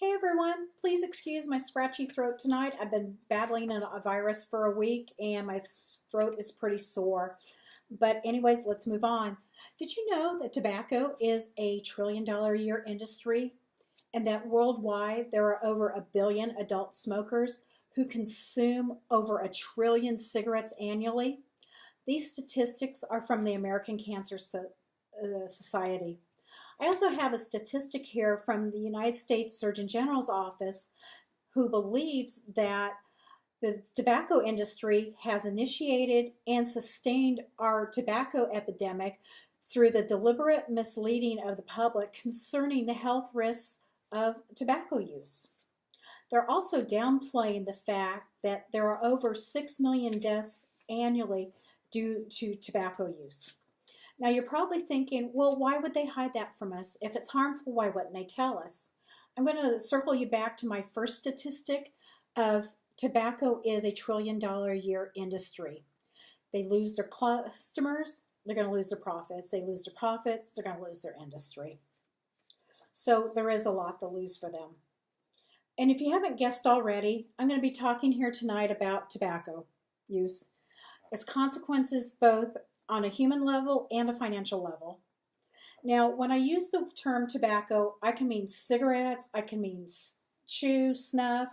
Hey everyone, please excuse my scratchy throat tonight. I've been battling a virus for a week and my throat is pretty sore. But anyways, let's move on. Did you know that tobacco is a $1 trillion a year industry and that worldwide there are over a billion adult smokers who consume over a trillion cigarettes annually? These statistics are from the American Cancer Society. I also have a statistic here from the United States Surgeon General's office who believes that the tobacco industry has initiated and sustained our tobacco epidemic through the deliberate misleading of the public concerning the health risks of tobacco use. They're also downplaying the fact that there are over 6 million deaths annually due to tobacco use. Now you're probably thinking, well, why would they hide that from us? If it's harmful, why wouldn't they tell us? I'm going to circle you back to my first statistic of tobacco is a $1 trillion a year industry. They lose their customers, they're going to lose their profits. They lose their profits, they're going to lose their industry. So there is a lot to lose for them. And if you haven't guessed already, I'm going to be talking here tonight about tobacco use, its consequences both on a human level and a financial level. Now, when I use the term tobacco, I can mean cigarettes, I can mean chew, snuff,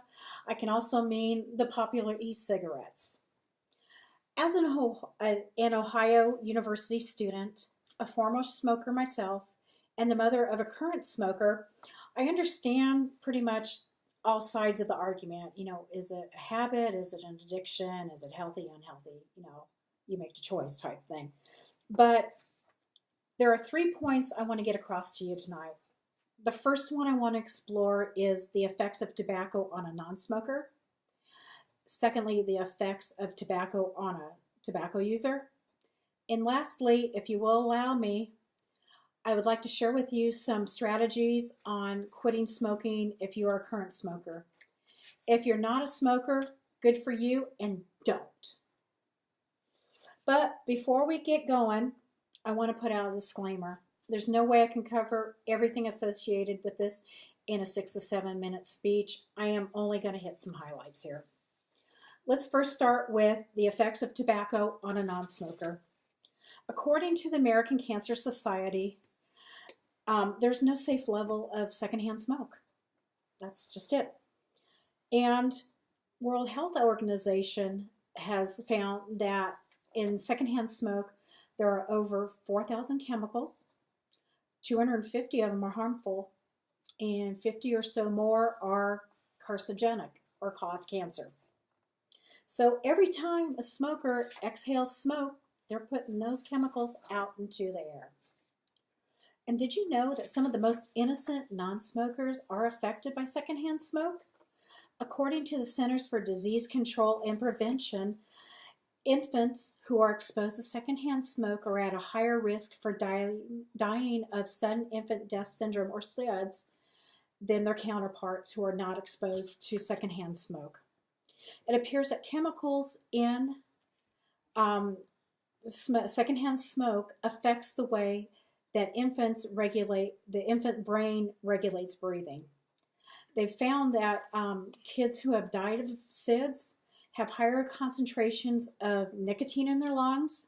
I can also mean the popular e-cigarettes. As an Ohio University student, a former smoker myself, and the mother of a current smoker, I understand pretty much all sides of the argument. Is it a habit? Is it an addiction? Is it healthy, unhealthy? You make the choice type thing. But there are 3 points I want to get across to you tonight. The first one I want to explore is the effects of tobacco on a non-smoker. Secondly, the effects of tobacco on a tobacco user. And lastly, if you will allow me, I would like to share with you some strategies on quitting smoking if you are a current smoker. If you're not a smoker, good for you, and don't. But before we get going, I want to put out a disclaimer. There's no way I can cover everything associated with this in a 6 to 7 minute speech. I am only going to hit some highlights here. Let's first start with the effects of tobacco on a non-smoker. According to the American Cancer Society, there's no safe level of secondhand smoke. That's just it. And World Health Organization has found that in secondhand smoke, there are over 4,000 chemicals, 250 of them are harmful, and 50 or so more are carcinogenic or cause cancer. So every time a smoker exhales smoke, they're putting those chemicals out into the air. And did you know that some of the most innocent non-smokers are affected by secondhand smoke? According to the Centers for Disease Control and Prevention, infants who are exposed to secondhand smoke are at a higher risk for dying of sudden infant death syndrome or SIDS than their counterparts who are not exposed to secondhand smoke. It appears that chemicals in secondhand smoke affects the way that the infant brain regulates breathing. They've found that kids who have died of SIDS have higher concentrations of nicotine in their lungs,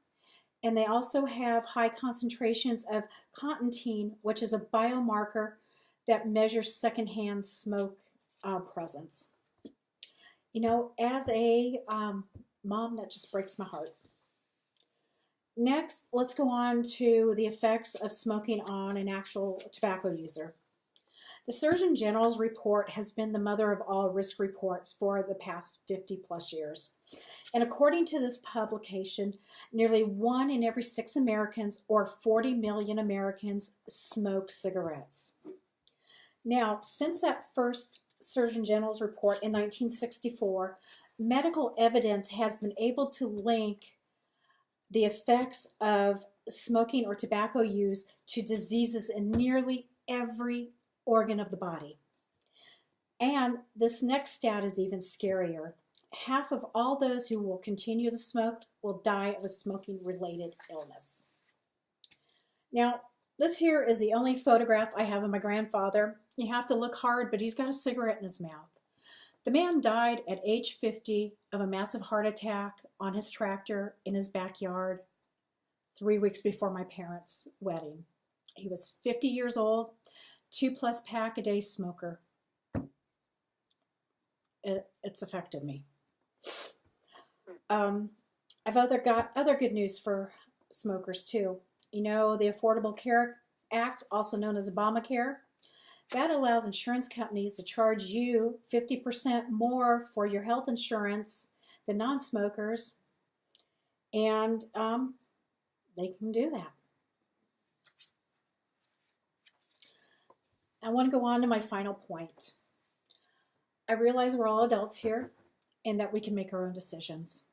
and they also have high concentrations of cotintine, which is a biomarker that measures secondhand smoke presence. As a mom, that just breaks my heart. Next, let's go on to the effects of smoking on an actual tobacco user. The Surgeon General's report has been the mother of all risk reports for the past 50 plus years. And according to this publication, nearly 1 in every 6 Americans, or 40 million Americans, smoke cigarettes. Now, since that first Surgeon General's report in 1964, medical evidence has been able to link the effects of smoking or tobacco use to diseases in nearly every organ of the body. And this next stat is even scarier. Half of all those who will continue to smoke will die of a smoking-related illness. Now, this here is the only photograph I have of my grandfather. You have to look hard, but he's got a cigarette in his mouth. The man died at age 50 of a massive heart attack on his tractor in his backyard 3 weeks before my parents' wedding. He was 50 years old, 2+ pack a day smoker. It's affected me. I've got other good news for smokers too. You know, the Affordable Care Act, also known as Obamacare, that allows insurance companies to charge you 50% more for your health insurance than non-smokers, and they can do that. I want to go on to my final point. I realize we're all adults here and that we can make our own decisions.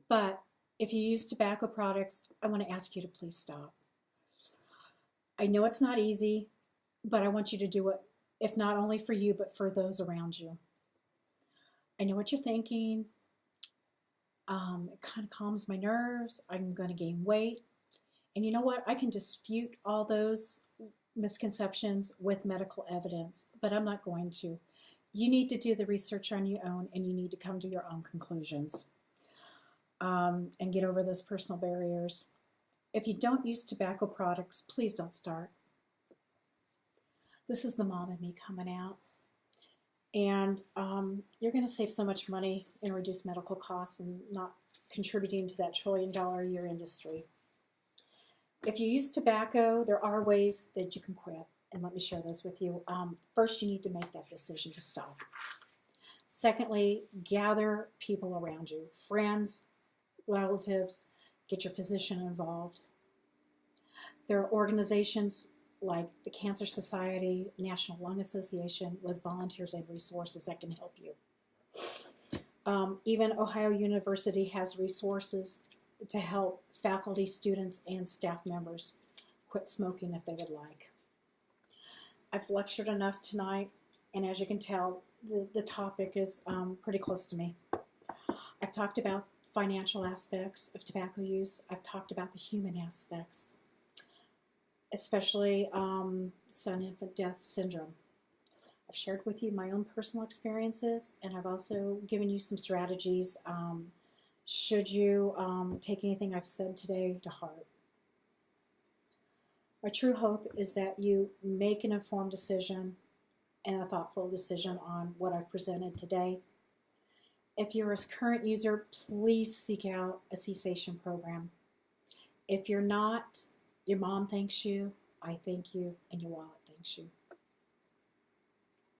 But if you use tobacco products, I want to ask you to please stop. I know it's not easy, but I want you to do it, if not only for you, but for those around you. I know what you're thinking. It kind of calms my nerves. I'm going to gain weight. And you know what? I can dispute all those misconceptions with medical evidence, but I'm not going to. You need to do the research on your own, and you need to come to your own conclusions and get over those personal barriers. If you don't use tobacco products, please don't start. This is the mom in me coming out. And you're going to save so much money and reduce medical costs and not contributing to that $1 trillion a year industry. If you use tobacco, there are ways that you can quit. And let me share those with you. First, you need to make that decision to stop. Secondly, gather people around you, friends, relatives, get your physician involved. There are organizations like the Cancer Society, National Lung Association, with volunteers and resources that can help you. Even Ohio University has resources to help faculty, students, and staff members quit smoking if they would like. I've lectured enough tonight, and as you can tell, the topic is pretty close to me. I've talked about financial aspects of tobacco use. I've talked about the human aspects, especially son infant death syndrome. I've shared with you my own personal experiences, and I've also given you some strategies should you take anything I've said today to heart. My true hope is that you make an informed decision and a thoughtful decision on what I've presented today. If you're a current user, please seek out a cessation program. If you're not, your mom thanks you, I thank you, and your wallet thanks you.